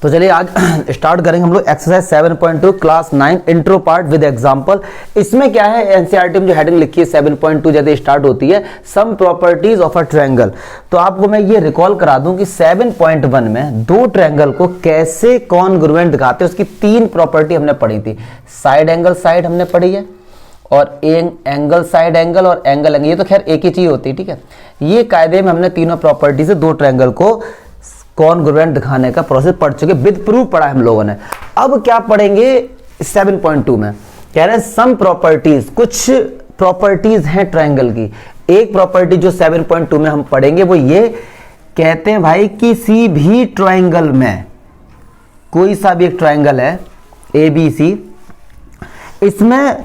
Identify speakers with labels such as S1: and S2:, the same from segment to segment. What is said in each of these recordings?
S1: तो चलिए आज स्टार्ट करेंगे हम लोग exercise 7.2 class 9 intro part with example. इसमें क्या है, एनसीईआरटी में जो हेडिंग लिखी है 7.2 जैसे स्टार्ट होती है some properties of a triangle. तो आपको मैं ये रिकॉल करा दूं कि 7.1 में दो ट्रायंगल को कैसे कॉन्ग्रुएंट दिखाते हैं, उसकी तीन प्रॉपर्टी हमने पढ़ी थी। साइड एंगल साइड हमने पढ़ी है, और एंगल साइड एंगल और एंगल एंगल, ये तो खैर एक ही चीज होती है, ठीक है। ये कायदे में हमने तीनों प्रॉपर्टी से दो ट्रायंगल को कॉन्ग्रुएंट दिखाने का प्रोसेस पढ़ चुके, विद प्रूफ पढ़ा हम लोगों ने। अब क्या पढ़ेंगे 7.2 में, कह रहे हैं सम प्रॉपर्टीज, कुछ प्रॉपर्टीज हैं ट्रायंगल की। एक प्रॉपर्टी जो 7.2 में हम पढ़ेंगे वो ये कहते हैं भाई, किसी भी ट्रायंगल में, कोई सा भी एक ट्रायंगल है ABC, इसमें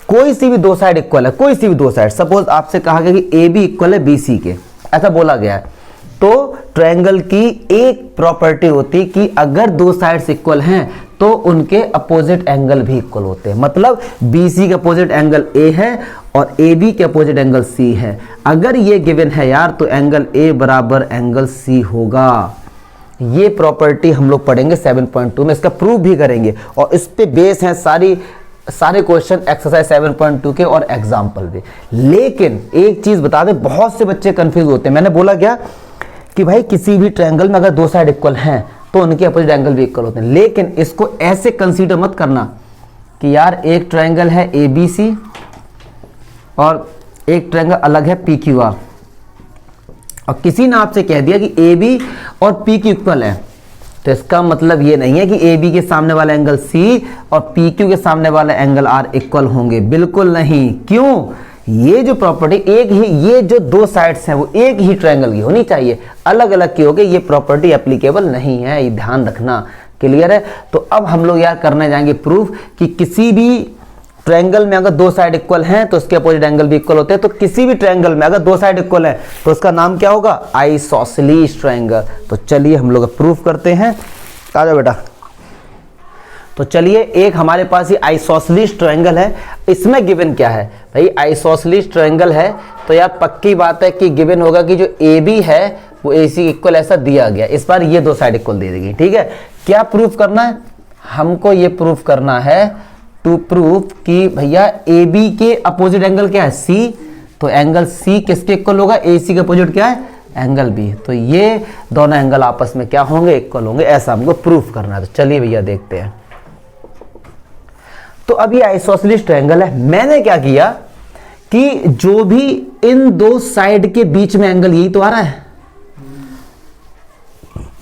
S1: कोई सी भी दो साइड इक्वल है, कोई सी भी दो साइड, सपोज आपसे कहा गया कि AB इक्वल है BC के, ऐसा बोला गया है, तो ट्रायंगल की एक प्रॉपर्टी होती कि अगर दो साइड्स इक्वल हैं तो उनके अपोजिट एंगल भी इक्वल होते हैं। मतलब BC के अपोजिट एंगल A है और AB के अपोजिट एंगल C है। अगर ये गिवन है यार तो एंगल A बराबर एंगल C होगा। ये प्रॉपर्टी हम लोग पढ़ेंगे 7.2 में, इसका प्रूफ भी करेंगे और इस पे बेस है सारे क्वेश्चन एक्सरसाइज 7.2 के और एग्जाम्पल भी। लेकिन एक चीज बता दें, बहुत से बच्चे कंफ्यूज होते हैं। मैंने बोला क्या कि भाई किसी भी ट्रायंगल में अगर दो साइड इक्वल हैं तो उनके अपोजिट एंगल भी इक्वल होते हैं, लेकिन इसको ऐसे कंसीडर मत करना कि यार एक ट्रायंगल है ABC और एक ट्रायंगल अलग है PQR, और किसी ने आपसे कह दिया कि AB और PQ इक्वल है, तो इसका मतलब ये नहीं है कि AB के सामने वाला एंगल C और PQ के सामने वाला एंगल R इक्वल होंगे, बिल्कुल नहीं। क्यों? ये जो प्रॉपर्टी एक ही, ये जो दो साइड्स हैं वो एक ही ट्रायंगल की होनी चाहिए, अलग अलग की होगी, ये प्रॉपर्टी एप्लीकेबल नहीं है, ये ध्यान रखना। क्लियर है? तो अब हम लोग यार करने जाएंगे प्रूफ कि किसी भी ट्रायंगल में अगर दो साइड इक्वल हैं तो उसके अपोजिट एंगल भी इक्वल होते हैं। तो किसी भी ट्रायंगल में अगर दो साइड इक्वल है तो उसका नाम क्या होगा? Isosceles triangle. तो चलिए हम लोग प्रूफ करते हैं। आ जाओ बेटा। तो चलिए, एक हमारे पास ये आइसोसेलेस ट्रायंगल है, इसमें गिवन क्या है भाई? आइसोसेलेस ट्रायंगल है तो यार पक्की बात है कि गिवन होगा कि जो AB है वो AC इक्वल ऐसा दिया गया, इस बार ये दो साइड इक्वल दे देगी, ठीक है। क्या प्रूफ करना है हमको? ये प्रूफ करना है टू प्रूफ कि भैया AB के अपोजिट एंगल क्या है? C, तो एंगल C किसके इक्वल होगा? AC के अपोजिट क्या है? Angle B। तो ये दोनों एंगल आपस में क्या होंगे? इक्वल होंगे, ऐसा हमको प्रूफ करना है। तो चलिए भैया देखते हैं। तो अब ये आइसोसेलेस ट्रायंगल है, मैंने क्या किया कि जो भी इन दो साइड के बीच में एंगल, यही तो आ रहा है,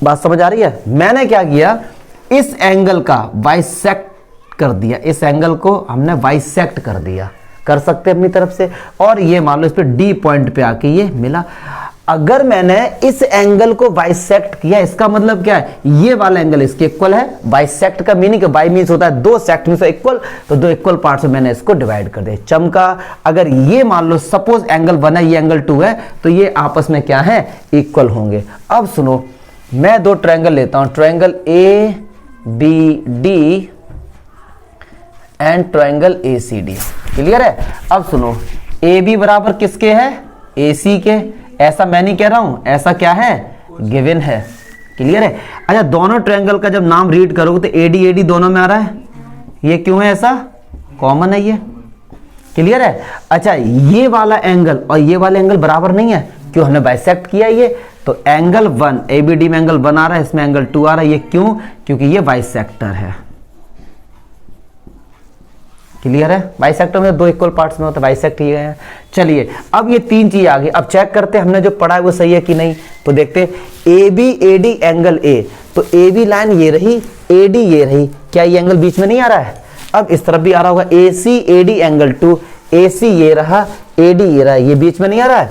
S1: बात समझ आ रही है? मैंने क्या किया, इस एंगल का बाइसेक्ट कर दिया, इस एंगल को हमने बाइसेक्ट कर दिया, कर सकते हैं अपनी तरफ से, और ये मान लो इस पे D पॉइंट पे आके ये मिला। अगर मैंने इस एंगल को बाइसेक्ट किया, इसका मतलब क्या है? ये वाला एंगल इसके इक्वल है। बाइसेक्ट का मीनिंग, बाई मीन्स होता है दो, सेक्ट मीन्स इक्वल, तो दो इक्वल पार्ट्स में मैंने इसको डिवाइड कर दिया, चमका। अगर ये मान लो सपोज एंगल 1 है, ये एंगल 2 है, तो ये आपस में क्या है? इक्वल होंगे। अब सुनो, मैं दो ट्रायंगल लेता हूं, triangle ABD and triangle ACD। Clear है? अब सुनो, AB बराबर किसके है? AC के। ऐसा मैं नहीं कह रहा हूं, ऐसा क्या है? गिवन है। क्लियर है? अच्छा, दोनों ट्रायंगल का जब नाम रीड करोगे तो AD दोनों में आ रहा है, ये क्यों है? ऐसा कॉमन है ये। क्लियर है? अच्छा, ये वाला एंगल और ये वाला एंगल बराबर नहीं है, क्यों? हमने बाइसेक्ट किया ये, तो एंगल 1 ABD में एंगल 1 आ रहा है, इसमें एंगल 2 आ रहा है, ये क्यों? क्योंकि ये बाइसेक्टर है। क्लियर है? बाइसेक्टर में दो इक्वल पार्ट्स में होता है, बाइसेक्ट किए गए हैं। चलिए, अब ये तीन चीज आ गई, अब चेक करते हैं हमने जो पढ़ा है वो सही है कि नहीं। तो देखते हैं AB AD एंगल A, तो AB लाइन ये रही, AD ये रही, क्या ये एंगल बीच में नहीं आ रहा है? अब इस तरफ भी आ रहा होगा, AC AD एंगल 2, AC ये रहा, AD ये रहा, ये बीच में नहीं आ रहा है।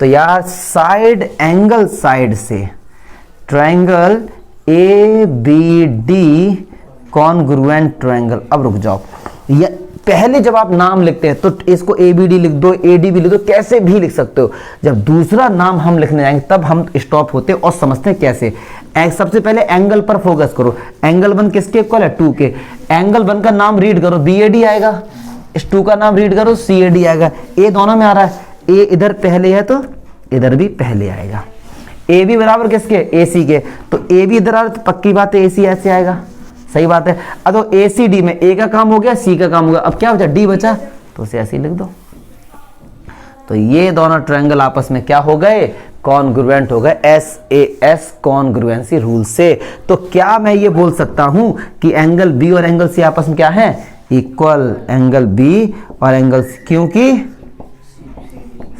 S1: तो यार साइड एंगल साइड से ट्रायंगल ABD कॉन्ग्रुएंट ट्रायंगल। अब रुक जाओ, ये पहले जब आप नाम लिखते हैं तो इसको ABD लिख दो, AD भी लिख दो, कैसे भी लिख सकते हो। जब दूसरा नाम हम लिखने जाएंगे तब हम स्टॉप होते हैं और समझते हैं कैसे। सबसे पहले एंगल पर फोकस करो, एंगल 1 किसके इक्वल है? 2 के। एंगल 1 का नाम रीड करो, BAD आएगा, इस 2 का नाम रीड करो, CAD आएगा। A दोनों में आ रहा है, A इधर पहले है तो इधर भी पहले आएगा। ए बी बराबर किसके, ए सी के, तो ए बी इधर आ रहा तो पक्की बात है ए सी ऐसे आएगा, सही बात है। अब तो ए सी डी में ए का काम हो गया, सी का काम हो गया, अब क्या बचा, डी बचा, तो उसे ऐसे ही लिख दो। तो ये दोनों ट्रायंगल आपस में क्या हो गए, कॉन्ग्रुएंट हो गए, SAS कॉन्ग्रुएंसी रूल से। तो क्या मैं ये बोल सकता हूं कि एंगल बी और एंगल सी आपस में क्या है, इक्वल, एंगल बी और एंगल सी, क्योंकि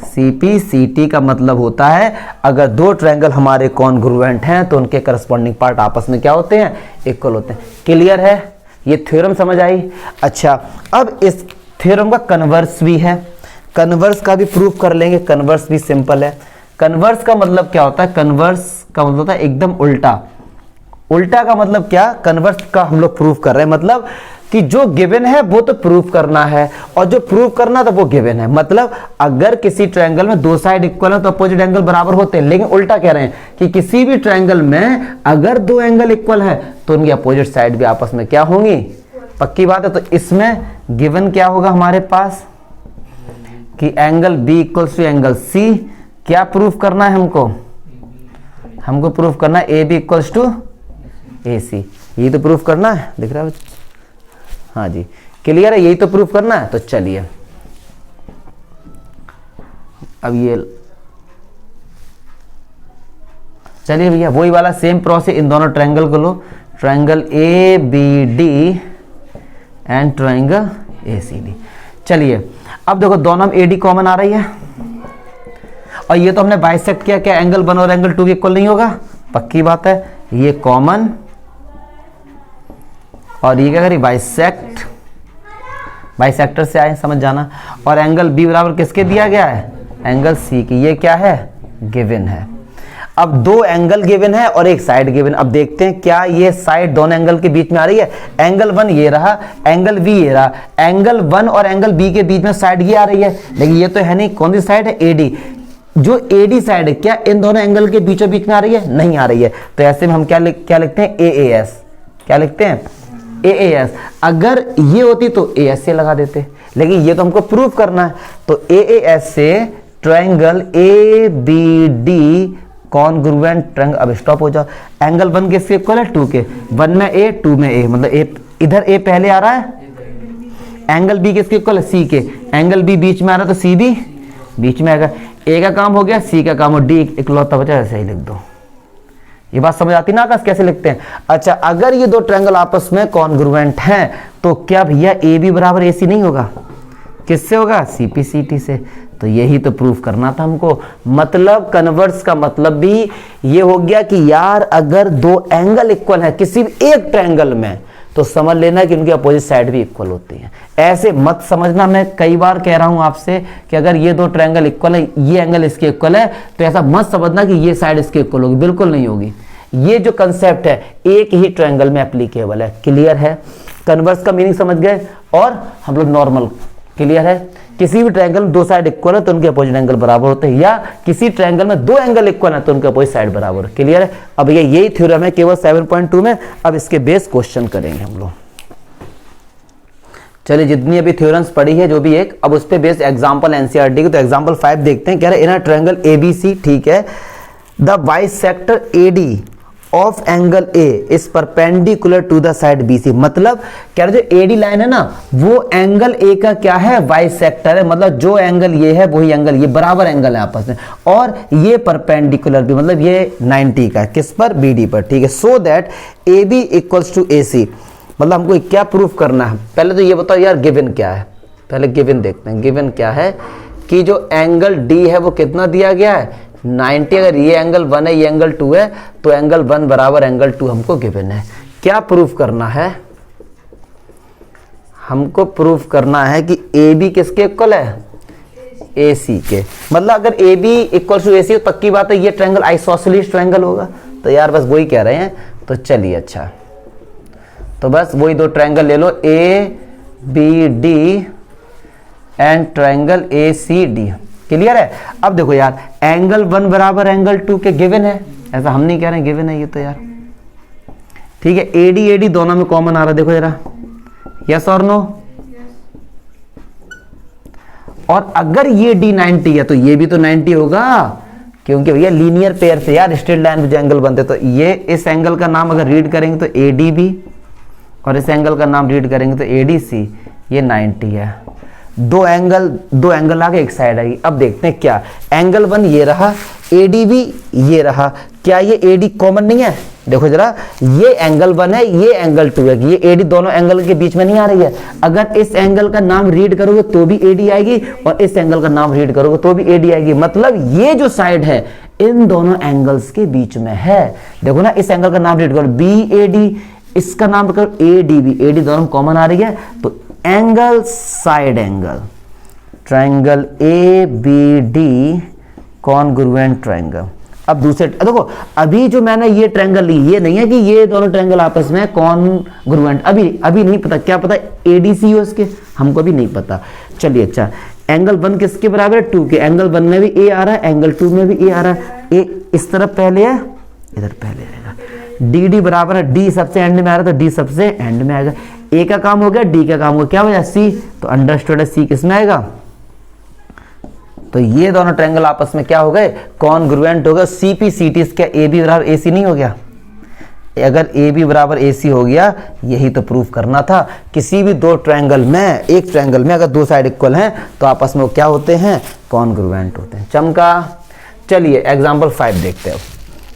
S1: CP CT का मतलब होता है अगर दो ट्रायंगल हमारे कॉन्ग्रुएंट हैं तो उनके करस्पॉन्डिंग पार्ट आपस में क्या होते हैं, इक्वल होते हैं। क्लियर है, ये थ्योरम समझ आई। अच्छा, अब इस थ्योरम का कन्वर्स भी है, कन्वर्स का भी प्रूफ कर लेंगे। कन्वर्स भी सिंपल है। कन्वर्स का मतलब क्या होता है, कन्वर्स का मतलब होता है एकदम उल्टा। उल्टा का मतलब क्या, कन्वर्स का हम लोग प्रूफ कर रहे हैं, मतलब कि जो गिवन है वो तो प्रूफ करना है, और जो प्रूफ करना तो वो गिवन है। मतलब अगर किसी ट्रायंगल में दो साइड इक्वल है तो अपोजिट एंगल बराबर होते हैं, लेकिन उल्टा कह रहे हैं कि किसी भी ट्रायंगल में अगर दो एंगल इक्वल है तो उनकी अपोजिट साइड भी आपस में क्या होंगी, पक्की बात है। तो इसमें गिवन क्या होगा हमारे पास कि angle B equals to angle C, क्या प्रूफ करना है हमको प्रूफ करना है A B equals to A C, यही तो प्रूफ करना है, दिख रहा है, हाँ जी क्लियर है, यही तो प्रूफ करना है। तो चलिए अब ये चलिए भैया वही वाला सेम प्रोसेस, इन दोनों ट्रायंगल को लो, triangle A B D and triangle A C D. चलिए अब देखो दोनों में AD कॉमन आ रही है, और ये तो हमने बाइसेक्ट किया, क्या एंगल 1 और एंगल 2 के इक्वल नहीं होगा, पक्की बात है, ये कॉमन और ये क्या करी, बाइसेक्ट, बाइसेक्टर से आए समझ जाना। और एंगल बी बराबर किसके दिया गया है, एंगल सी की, ये क्या है, गिवन है। अब दो एंगल गिवन है और एक साइड गिवन। अब देखते हैं क्या ये साइड दोनों एंगल के बीच में आ रही है। एंगल 1 ये रहा, एंगल बी ये रहा, एंगल 1 और एंगल बी के बीच में साइड ये आ रही है, लेकिन ये तो है नहीं, कौन सी साइड है, AD। जो AD साइड है क्या इन दोनों एंगल के बीचों बीच में आ रही है, नहीं आ रही है। तो ऐसे में हम क्या लिखते हैं, AAS, क्या लिखते हैं, AAS। अगर ये होती तो AS से लगा देते, लेकिन ये तो हमको प्रूफ करना है। तो AAS से ट्रायंगल ABD कॉन्ग्रुएंट ट्रायंगल, अब स्टॉप हो जाओ। एंगल 1 के इक्वल है 2 के, 1 में A 2 में A, मतलब A इधर A पहले आ रहा है, एंगल B किसके इक्वल है, C के, एंगल B बीच में आ रहा है तो C भी बीच में आएगा। A का काम हो गया, C का काम हो, D इकलौता बचा, ऐसे ही लिख दो। ये बात समझ आती ना आकाश, कैसे लिखते हैं। अच्छा, अगर ये दो ट्रायंगल आपस में कॉन्ग्रुएंट हैं तो क्या भैया AB बराबर AC नहीं होगा, किससे होगा, CP CT से। तो यही तो प्रूफ करना था हमको। मतलब कन्वर्स का मतलब भी ये हो गया कि यार अगर दो एंगल इक्वल है किसी भी एक ट्रायंगल में तो समझ लेना कि उनकी अपोजिट साइड भी इक्वल होती है। ऐसे मत समझना, मैं कई बार कह रहा हूं आपसे कि अगर ये दो ट्रायंगल इक्वल है, ये एंगल इसके इक्वल है, तो ऐसा मत समझना कि ये साइड इसके इक्वल होगी, बिल्कुल नहीं होगी। ये जो कंसेप्ट है एक ही ट्रायंगल में एप्लीकेबल है। क्लियर है, कन्वर्स का मीनिंग समझ गए। और हम लोग नॉर्मल, क्लियर है, किसी भी ट्रायंगल में दो साइड इक्वल है तो उनके अपोजिट एंगल बराबर होते हैं, या किसी ट्रायंगल में दो एंगल इक्वल है तो उनके अपोजिट साइड बराबर। क्लियर है। अब ये यही थ्योरम है केवल 7.2 में। अब इसके बेस क्वेश्चन करेंगे हम लोग। चलिए जितनी अभी थ्योरम्स पढ़ी है जो भी एक, अब उस पे बेस एग्जांपल एनसीईआरटी की। तो एग्जांपल 5 देखते हैं। कह रहे इन अ ट्रायंगल ABC, ठीक है, the bisector AD of angle A is perpendicular to the side BC। मतलब कह रहे जो AD लाइन है ना वो एंगल A का क्या है, बाइसेक्टर है। मतलब जो एंगल ये है वही एंगल ये बराबर एंगल है आपस में, और ये परपेंडिकुलर भी, मतलब ये 90 का है, किस पर, BD पर, ठीक है। So that AB equals to AC। मतलब हमको क्या प्रूफ करना है, पहले तो ये बताओ यार गिवन क्या है, पहले गिवन देखते हैं। गिवन क्या है कि जो एंगल D है वो कितना दिया गया है, 90। अगर ये एंगल 1 है ये एंगल 2 है तो एंगल 1 बराबर एंगल 2 हमको गिवन है। क्या प्रूफ करना है, हमको प्रूफ करना है कि AB किसके इक्वल है, AC के। मतलब अगर AB इक्वल टू AC तो पक्की बात है ये ट्रायंगल आइसोसेलेस ट्रायंगल होगा। तो यार बस वही कह रहे हैं। तो चलिए अच्छा, तो बस वही दो ट्रायंगल ले लो, ABD and triangle ACD। Clear है। अब देखो यार एंगल 1 बराबर एंगल 2 के गिवन है, ऐसा हम नहीं कह रहे हैं, गिवन है ये तो यार, ठीक है। AD दोनों में कॉमन आ रहा है, देखो जरा, यस और नो। और अगर ये D 90 है तो ये भी तो 90 होगा, क्योंकि भैया लीनियर पेयर से यार स्ट्रेट लाइन में जो एंगल बनते, तो ये इस एंगल का नाम अगर रीड करेंगे तो ADB, और इस एंगल का नाम रीड करेंगे तो ADC, ये 90 है। दो एंगल आगे एक साइड आएगी। अब देखते हैं क्या एंगल 1 ये रहा, ADB ये रहा, क्या ये AD कॉमन नहीं है? देखो जरा, ये एंगल 1 है, ये एंगल 2 है, ये AD दोनों एंगल के बीच में नहीं आ रही है। अगर इस एंगल का नाम रीड करोगे तो भी AD आएगी, और इस एंगल का नाम रीड करोगे तो भी AD आएगी। मतलब ये जो साइड है इन दोनों एंगल्स के बीच में है। देखो ना, इस एंगल का नाम रीड करो BAD, इसका नाम करो ADB, AD दोनों कॉमन आ रही है, तो angle side angle triangle ABD congruent triangle. अब दूसरे देखो, अभी जो मैंने ये ट्रायंगल ली, ये नहीं है कि ये दोनों ट्रायंगल आपस में कॉन्ग्रुएंट, अभी नहीं पता, क्या पता ADC हो इसके, हमको भी नहीं पता। चलिए अच्छा, एंगल 1 किसके बराबर है? 2 के। एंगल 1 में भी A आ रहा है, एंगल 2 में भी A आ रहा है। A इस तरफ पहले है, इधर पहले आएगा। DD बराबर है, D सबसे एंड में आ रहा है तो D सबसे एंड में आएगा। A का काम हो गया, D का काम हो गया, क्या हो गया? C। तो अंडरस्टूड है C किस में आएगा? तो ये दोनों ट्रायंगल आपस में क्या हो गए? कॉन्ग्रुएंट हो गए। CP/CT क्या AB बराबर AC नहीं हो गया? अगर AB बराबर AC हो गया, यही तो प्रूफ करना था। किसी भी दो ट्रायंगल में, एक ट्रायंगल में अगर दो साइड इक्वल हैं तो आपस में वो क्या होते हैं? कॉन्ग्रुएंट होते हैं। चमका। चलिए एग्जाम्पल 5 देखते हैं।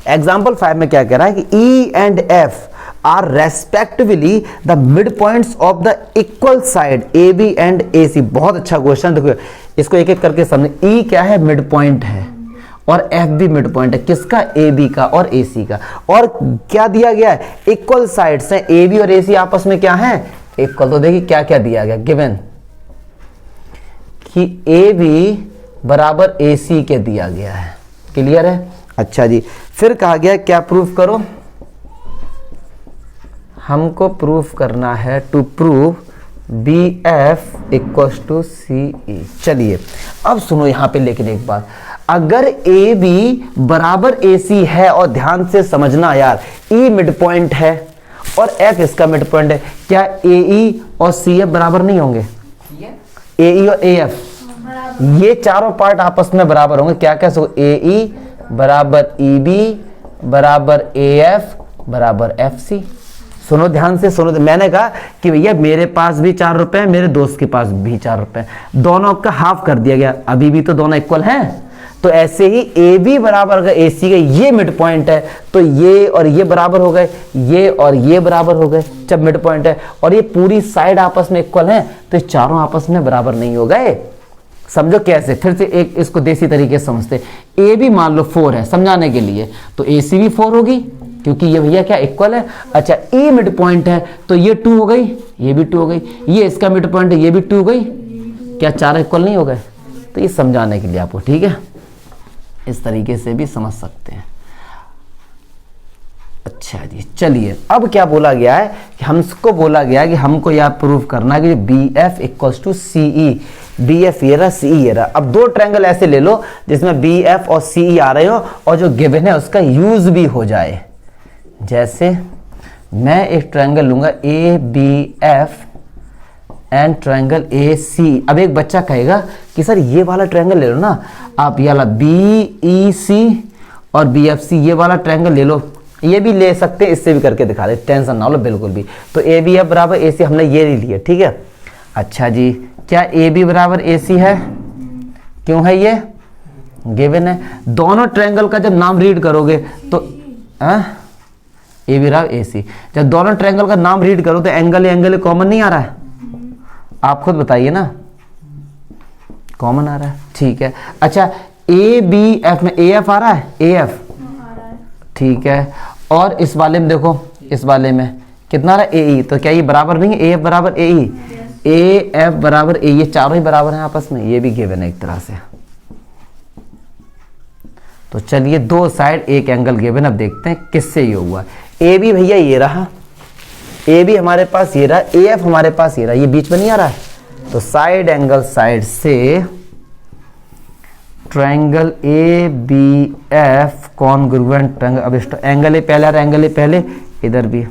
S1: एग्जाम्पल 5 में क्या कह रहा है कि E and F are respectively the midpoints of the equal side AB and AC। बहुत अच्छा क्वेश्चन, देखो इसको एक एक करके समझे। E क्या है? मिड पॉइंट है, और F भी मिड पॉइंट है, किसका? AB का और AC का। और क्या दिया गया है? इक्वल साइड्स हैं, AB और AC आपस में क्या है? इक्वल। तो देखिए क्या क्या दिया गया, गिवन कि AB बराबर AC के दिया गया है। क्लियर है? अच्छा जी, फिर कहा गया क्या प्रूफ करो? हमको प्रूफ करना है to prove BF equals to CE। चलिए अब सुनो यहां पे, लेकिन एक बात, अगर AB बराबर AC है, और ध्यान से समझना यार, E मिड पॉइंट है और F इसका मिड पॉइंट है, क्या AE और CF बराबर नहीं होंगे? AE और AF ये चारों पार्ट आपस में बराबर होंगे। क्या क्या? सो AE बराबर EB बराबर AF बराबर FC। सुनो ध्यान से सुनो, मैंने कहा कि भैया मेरे पास भी 4 रुपए, मेरे दोस्त के पास भी 4 रुपए, दोनों का हाफ कर दिया गया, अभी भी तो दोनों इक्वल हैं। तो ऐसे ही AB बराबर अगर AC का ये मिड पॉइंट है, तो ये और ये बराबर हो गए, ये और ये बराबर हो गए जब मिड पॉइंट है, और ये पूरी साइड आपस में इक्वल है, तो ये चारों आपस में बराबर नहीं हो गए। समझो कैसे, फिर से एक इसको देसी तरीके से समझते। AB मान लो 4 है, समझाने के लिए, तो AC भी 4 होगी, क्योंकि ये भैया क्या इक्वल है। अच्छा, E मिड पॉइंट है तो ये 2 हो गई, ये भी 2 हो गई, ये इसका मिड पॉइंट है, ये भी 2 हो गई, क्या चार इक्वल नहीं हो गए? तो ये समझाने के लिए आपको, ठीक है, इस तरीके से भी समझ सकते हैं। अच्छा जी, चलिए अब क्या बोला गया है कि हमको बोला गया है कि हमको यह प्रूव करना है कि BF equals to CE। BF ये रहा, CE ये रहा। अब दो ट्रायंगल ऐसे ले लो जिसमें BF और CE आ रहे हो, और जो गिवन है उसका यूज भी हो जाए। जैसे मैं एक ट्रायंगल लूंगा ABF एंड ट्रायंगल AC। अब एक बच्चा कहेगा कि सर ये वाला ट्रायंगल ले लो ना आप, ये वाला BEC और BFC, ये वाला ट्रायंगल ले लो। ये भी ले सकते हैं, इससे भी करके दिखा दे, टेंशन ना लो बिल्कुल भी। तो ABF बराबर AC हमने ये ले लिया, ठीक है। अच्छा जी, क्या AB बराबर AC है? क्यों है? ये गिवन है। दोनों ट्रायंगल का जब नाम रीड करोगे तो AB बराबर AC, जब दोनों ट्रायंगल का नाम रीड करो तो एंगल कॉमन नहीं आ रहा है? आप खुद बताइए ना, कॉमन आ रहा है, ठीक है। अच्छा, ABF में AF आ रहा है? AF ठीक है, और इस वाले में देखो, इस वाले में कितना रहा? AE। तो क्या ये बराबर नहीं है? AF बराबर AE, AF बराबर AE, ये चारों ही बराबर हैं आपस में, ये भी गिवन है एक तरह से। तो चलिए दो साइड एक एंगल गिवन, अब देखते हैं किससे ये हुआ। AB भैया ये रहा, AB हमारे पास ये रहा, AF हमारे पास ये रहा, ये बीच में नहीं आ रहा है, तो साइड एंगल साइड से ट्रायंगल ABF कॉन्ग्रुएंट ट्रायंगल। अब एंगल ए पहले आ रहा, एंगल ए पहले, इधर भी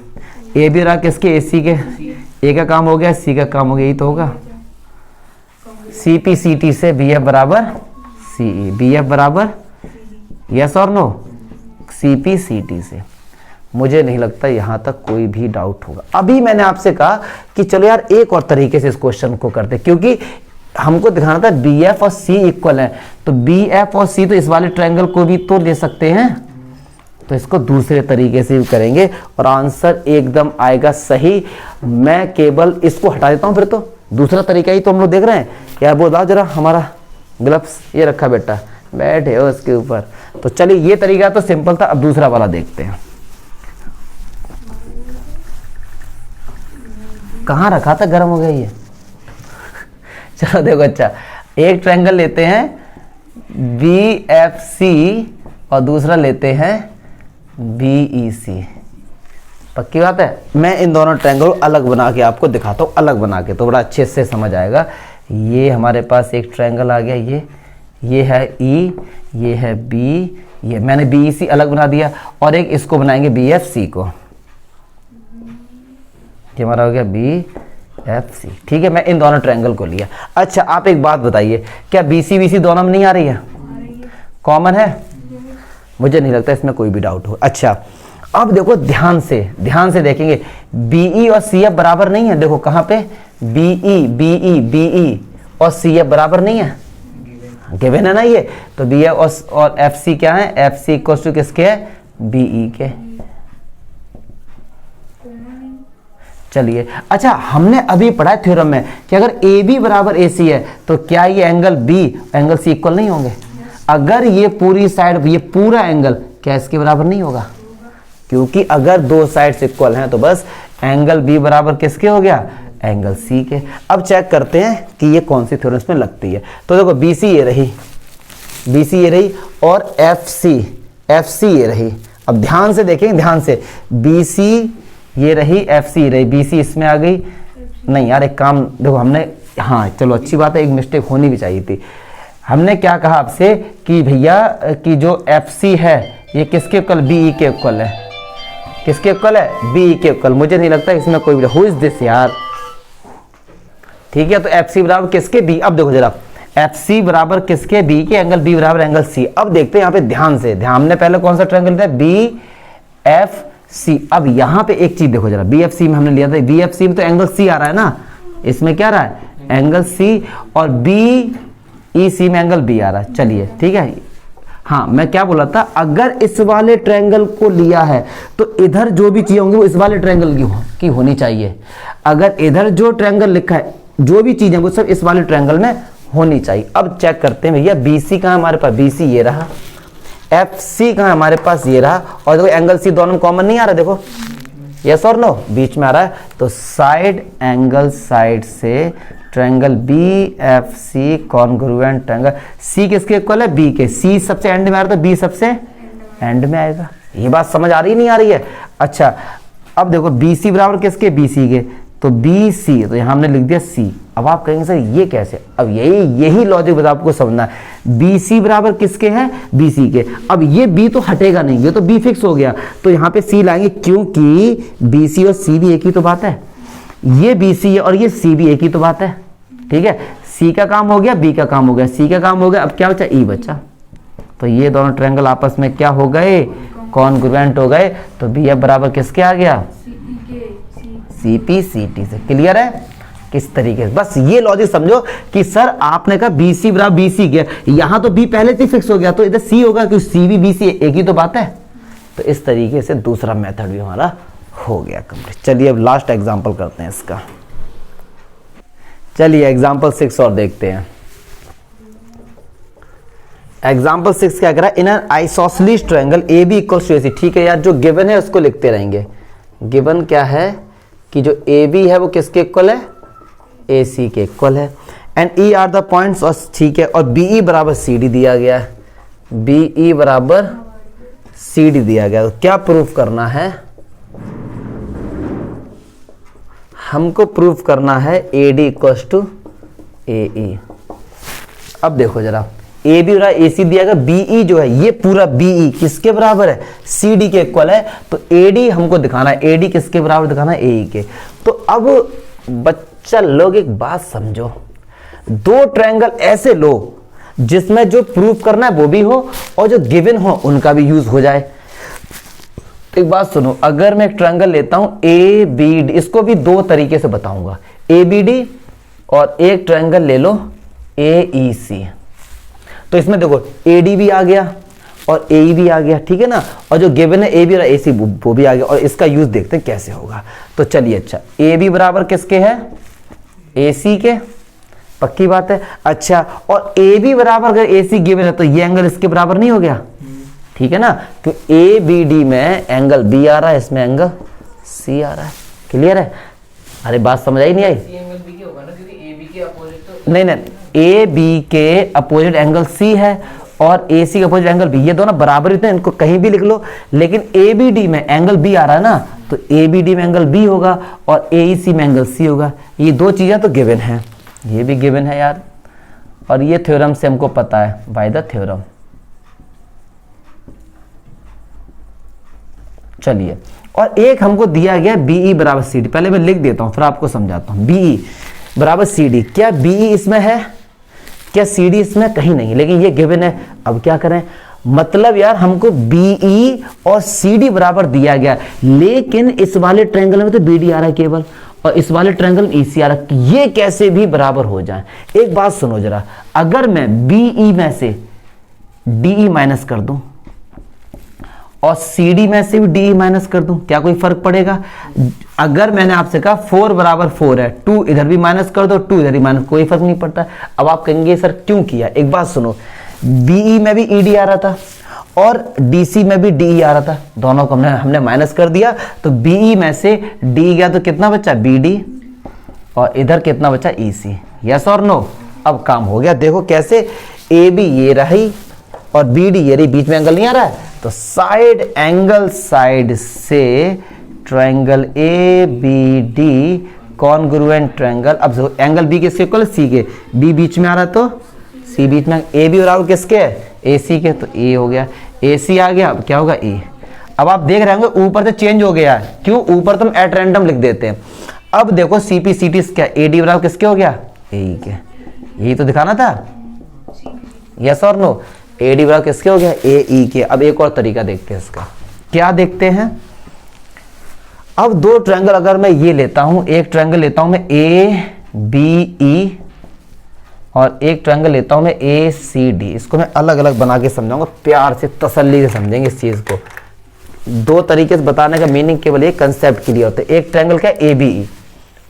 S1: AB रहा किसके? AC के। A का काम हो गया, C का काम हो गया, यही तो होगा। CP/CT से BF बराबर CE, BF बराबर यस और नो, CPCT से। मुझे नहीं लगता यहां तक कोई भी डाउट होगा। अभी मैंने आपसे कहा कि चलो यार एक और तरीके से इस क्वेश्चन को करते, क्योंकि हमको दिखाना था BF और C इक्वल है, तो BF और C तो इस वाले ट्रायंगल को भी तो ले सकते हैं, तो इसको दूसरे तरीके से भी करेंगे और आंसर एकदम आएगा सही। मैं केवल इसको हटा देता हूं, फिर तो दूसरा तरीका ही तो हम लोग देख रहे हैं। यार बोला जरा, हमारा ग्लव्स ये रखा बेटा, बैठे हो इसके ऊपर। तो चलिए ये तरीका तो सिंपल था, अब दूसरा वाला देखते हैं। कहाँ रखा था, गर्म हो गया ये। चलो देखो, अच्छा एक ट्रायंगल लेते हैं BFC और दूसरा लेते हैं BEC। पक्की बात है। मैं इन दोनों ट्रायंगल अलग बना के आपको दिखाता हूँ, अलग बना के, तो बड़ा अच्छे से समझ आएगा। ये हमारे पास एक ट्रायंगल आ गया, ये है E, ये है B, ये मैंने BEC अलग बना दिया, और एक इसको बनाएंगे BFC को। ये हमारा हो गया BFC। ठीक है, मैं इन दोनों ट्रायंगल को लिया। अच्छा आप एक बात बताइए, क्या BC दोनों में नहीं आ रही है? कॉमन है? मुझे नहीं लगता इसमें कोई भी डाउट हो। अच्छा अब देखो ध्यान से देखेंगे, BE और CF बराबर नहीं है। देखो कहाँ पे BE और CF बराबर नहीं है, गिवन है ना ये। तो BF और FC क्या है? FC इक्वल टू किसके है? BE के। चलिए अच्छा, हमने अभी पढ़ा है थ्योरम में कि अगर AB बराबर AC है तो क्या ये angle B angle C equal नहीं होंगे? अगर ये पूरी साइड, ये पूरा एंगल क्या इसके बराबर नहीं होगा? क्योंकि अगर दो साइड्स इक्वल हैं तो बस एंगल B बराबर किसके हो गया? एंगल C के। अब चेक करते हैं कि ये कौन सी थ्योरम में लगती है। तो देखो BC ये रही और FC ये रही। अब ध्यान से देखें, ध्यान से, BC ये रही, FC ये रही, BC इसमें आ गई। नहीं यार एक काम देखो, हमने, हाँ चलो अच्छी बात है, एक मिस्टेक होनी भी चाहिए थी। हमने क्या कहा आपसे कि भैया कि जो FC है ये किसके इक्वल? BE के इक्वल है। किसके इक्वल है? BE के इक्वल। मुझे नहीं लगता इसमें कोई भी, हु इज दिस यार। ठीक है, तो FC बराबर किसके? B। अब देखो जरा, FC बराबर किसके? B के। एंगल B बराबर एंगल C। अब देखते हैं यहाँ पे ध्यान से, हमने पहले कौन सा ट्रायंगल लिया? BFC। अब यहाँ पे एक चीज देखो जरा, BFC में हमने लिया था, BFC में तो एंगल C आ रहा है ना, इसमें क्या आ रहा है? एंगल C, और BEC में एंगल B आ रहा है। चलिए ठीक है, हाँ मैं क्या बोला था, अगर इस वाले ट्रायंगल को लिया है तो इधर जो भी चीजें होंगी वो इस वाले ट्रायंगल की होनी चाहिए। अगर इधर जो ट्रायंगल लिखा है, जो भी चीजें वो सब इस वाले ट्रायंगल में होनी चाहिए। अब चेक करते हैं भैया, BC कहाँ हमारे पास? BC ये रहा। FC कहाँ हमारे पास? ये रहा। और देखो एंगल C दोनों में कॉमन नहीं आ रहा, देखो यस और नो, बीच में आ रहा है। तो साइड एंगल साइड से triangle BFC congruent triangle. C किसके इक्वल है? B के। C सबसे एंड में आ रहा था, B सबसे एंड में आएगा। ये बात समझ आ रही नहीं आ रही है? अच्छा अब देखो BC बराबर किसके? BC के। तो BC, तो यहाँ हमने लिख दिया C। अब आप कहेंगे सर ये कैसे? अब यही लॉजिक बता आपको समझना है। BC बराबर किसके है? BC के। अब ये B तो हटेगा नहीं, ये तो B फिक्स हो गया, तो यहाँ पे C लाएंगे, क्योंकि BC और C भी एक ही तो बात है। ये BC है और ये C भी एक ही तो बात है। ठीक है, C का काम हो गया, B का काम हो गया, C का काम हो गया, अब क्या बचा? E बचा। तो ये दोनों ट्रायंगल आपस में क्या हो गए? कॉन्ग्रुएंट हो गए। तो BF बराबर किसके आ गया? CPCT से। क्लियर है? किस तरीके से, बस ये लॉजिक समझो कि सर आपने कहा BC बराबर BC के, यहां तो B पहले से फिक्स हो गया, तो इधर C होगा क्योंकि C भी BC एक ही तो बात है। तो इस तरीके से दूसरा मेथड भी हमारा हो गया कंप्लीट। चलिए अब लास्ट एग्जांपल करते हैं इसका। चलिए एग्जांपल 6 और देखते हैं। एग्जांपल 6 क्या कह रहा है? In an isosceles triangle AB equals to AC। ठीक है यार, जो गिवन है उसको लिखते रहेंगे। गिवन क्या है कि जो AB है वो किसके इक्वल है? AC के इक्वल है। And E are the points, और ठीक है, और BE बराबर CD दिया गया है। BE बराबर CD दिया गया। तो क्या प्रूफ करना है? हमको प्रूफ करना है AD इक्वल्स टू AE। अब देखो जरा, AB बराबर AC दिया गया, BE जो है ये पूरा BE किसके बराबर है? CD के इक्वल है। तो AD हमको दिखाना है, AD किसके बराबर दिखाना है? AE के। तो अब बच्चा लोग एक बात समझो, दो ट्रायंगल ऐसे लो जिसमें जो प्रूफ करना है वो भी हो और जो गिवन हो उनका भी यूज हो जाए। तो एक बात सुनो, अगर मैं एक ट्रायंगल लेता हूं ए बी डी, इसको भी दो तरीके से बताऊंगा, ए बी डी, और एक ट्रायंगल ले लो ए ई सी। तो इसमें देखो ए डी भी आ गया और ए ई भी आ गया, ठीक है ना, और जो गिवन है ए बी और ए सी वो भी आ गया, और इसका यूज देखते हैं कैसे होगा। तो चलिए, अच्छा ए बी बराबर किसके है, ए सी के, पक्की बात है। अच्छा, और ए बी बराबर अगर ए सी गिवन है तो ये एंगल इसके बराबर नहीं हो गया, ठीक है ना, तो ए बी डी में एंगल बी आ रहा है, इसमें एंगल सी आ रहा है। क्लियर है? अरे बात समझ आई नहीं आई? नहीं नहीं, ए बी के अपोजिट एंगल सी है और ए सी का अपोजिट एंगल बी, ये दोनों बराबर होते हैं, इनको कहीं भी लिख लो, लेकिन ए बी डी में एंगल बी आ रहा है ना, तो ए बी डी में एंगल बी होगा और ए ई सी में एंगल सी होगा। ये दो चीजें तो गिवन है, ये भी गिवन है यार, और ये थ्योरम से हमको पता है, बाय द थ्योरम। चलिए, और एक हमको दिया गया बीई बराबर सी डी, पहले मैं लिख देता हूं फिर आपको समझाता हूं। बीई बराबर सी डी, क्या बीई इसमें है, क्या सी डी इसमें कहीं नहीं, लेकिन ये गिवन है। अब क्या करें, मतलब यार हमको बीई और सी डी बराबर दिया गया, लेकिन इस वाले ट्रायंगल में तो बी डी आ रहा है केवल, और इस वाले ट्रायंगल में ई सी आ रहा है, ये कैसे भी बराबर हो जाए। एक बात सुनो जरा, अगर मैं बीई में से डीई माइनस कर दूं और CD में से भी DE माइनस कर दूं, क्या कोई फर्क पड़ेगा? अगर मैंने आपसे कहा 4 बराबर 4 है, 2 इधर भी माइनस कर दो, 2 इधर ही माइनस, कोई फर्क नहीं पड़ता। अब आप कहेंगे सर क्यों किया? एक बात सुनो, BE में भी ED आ रहा था और DC में भी DE आ रहा था, दोनों को हमने माइनस कर दिया, तो BE में से DE गया तो कितना बचा? BD, और इधर कितना बचा? EC। यस और नो? अब काम हो गया। देखो कैसे, AB ये रही और BD ये रही, बीच में एंगल नहीं आ रहा है, तो साइड एंगल साइड से triangle A B D congruent triangle. अब एंगल बी किसके इक्वल है? सी के, बी बीच में आ रहा तो सी बीच में, ए बी बराबर किसके है? ए सी के, तो ए हो गया, ए सी आ गया, अब क्या होगा? ए। अब आप देख रहे होंगे ऊपर से चेंज हो गया है, क्यों? ऊपर तो हम एट रैंडम लिख देते हैं। अब देखो सी पी सी टी क्या, ए डी बराबर किसके हो गया? ए ई के, यही तो दिखाना था। यस और नो? ए डी बराबर किसके हो गया? ए ई के। अब एक और तरीका देखते हैं इसका, क्या देखते हैं? अब दो ट्रायंगल अगर मैं ये लेता हूं, एक ट्रायंगल लेता हूं मैं ए बी ई और एक ट्रायंगल लेता हूं मैं ए सी डी, इसको मैं अलग अलग बना के समझाऊंगा, प्यार से तसल्ली से समझेंगे इस चीज को। दो तरीके से बताने का मीनिंग केवल एक कंसेप्ट के लिए होता है। एक ट्रायंगल क्या है? ए बी ई,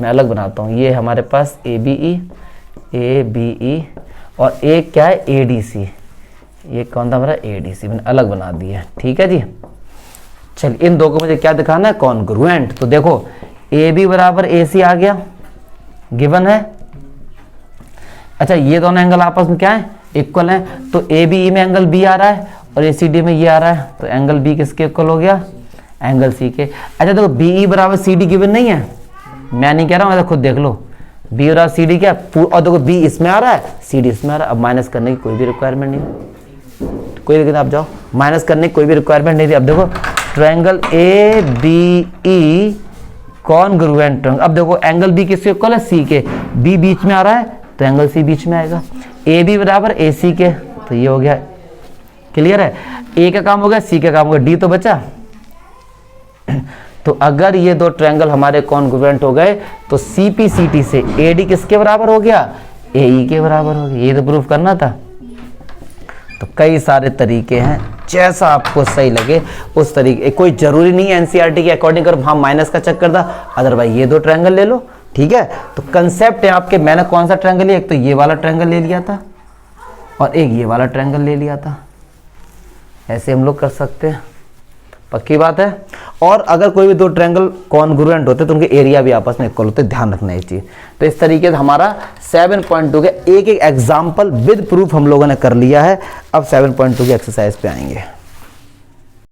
S1: मैं अलग बनाता हूं, ये हमारे पास ए बी ई और एक क्या है? ए डी सी, ये कौन था हमारा? एडीसी, मैंने अलग बना दिया, ठीक है जी। चलिए, इन दो को मुझे क्या दिखाना है? कॉन्ग्रुएंट। तो देखो ए बी बराबर ए सी आ गया, गिवन है। अच्छा, ये दोनों एंगल आपस में क्या है? इक्वल है, तो ए बी ई में एंगल बी आ रहा है और ए सी डी में ये आ रहा है, तो एंगल बी किसके इक्वल हो गया? एंगल सी के। अच्छा देखो, बी ई बराबर सी डी गिवन नहीं है, मैं नहीं कह रहा हूं, ऐसा खुद देख लो। बी बराबर सी डी क्या, और देखो बी इसमें आ रहा है, सी डी इसमें आ रहा है। अब माइनस करने की कोई भी रिक्वायरमेंट नहीं है, कोई, लेकिन आप जाओ, माइनस करने की कोई भी रिक्वायरमेंट नहीं थी। अब देखो triangle A B E congruent triangle. अब देखो एंगल बी किसके इक्वल है? सी के, बी बीच में आ रहा है तो एंगल सी बीच में आएगा। ए बी बराबर ए सी के, तो ये हो गया। क्लियर है? ए का काम हो गया, सी का काम हो गया, डी तो बचा। तो अगर ये दो ट्रायंगल हमारे कॉन्ग्रुएंट हो गए तो सी पी सी टी से ए डी किसके बराबर हो गया? ए ई के बराबर हो गया। ये तो प्रूफ करना था। तो कई सारे तरीके हैं, जैसा आपको सही लगे उस तरीके, कोई जरूरी नहीं है एनसीईआरटी के अकॉर्डिंग करो, हाँ माइनस का चक्कर था, अदरवाइज ये दो ट्रायंगल ले लो, ठीक है। तो कंसेप्ट है आपके, मैंने कौन सा ट्रायंगल लिया? एक तो ये वाला ट्रायंगल ले लिया था और एक ये वाला ट्रायंगल ले लिया था, ऐसे हम लोग कर सकते हैं, पक्की बात है। और अगर कोई भी दो ट्रायंगल कॉन्ग्रुएंट होते तो उनके एरिया भी आपस में इक्वल होते, ध्यान रखना ये चीज। तो इस तरीके से हमारा 7.2 के एक एक एग्जाम्पल विद प्रूफ हम लोगों ने कर लिया है। अब 7.2 के एक्सरसाइज पे आएंगे।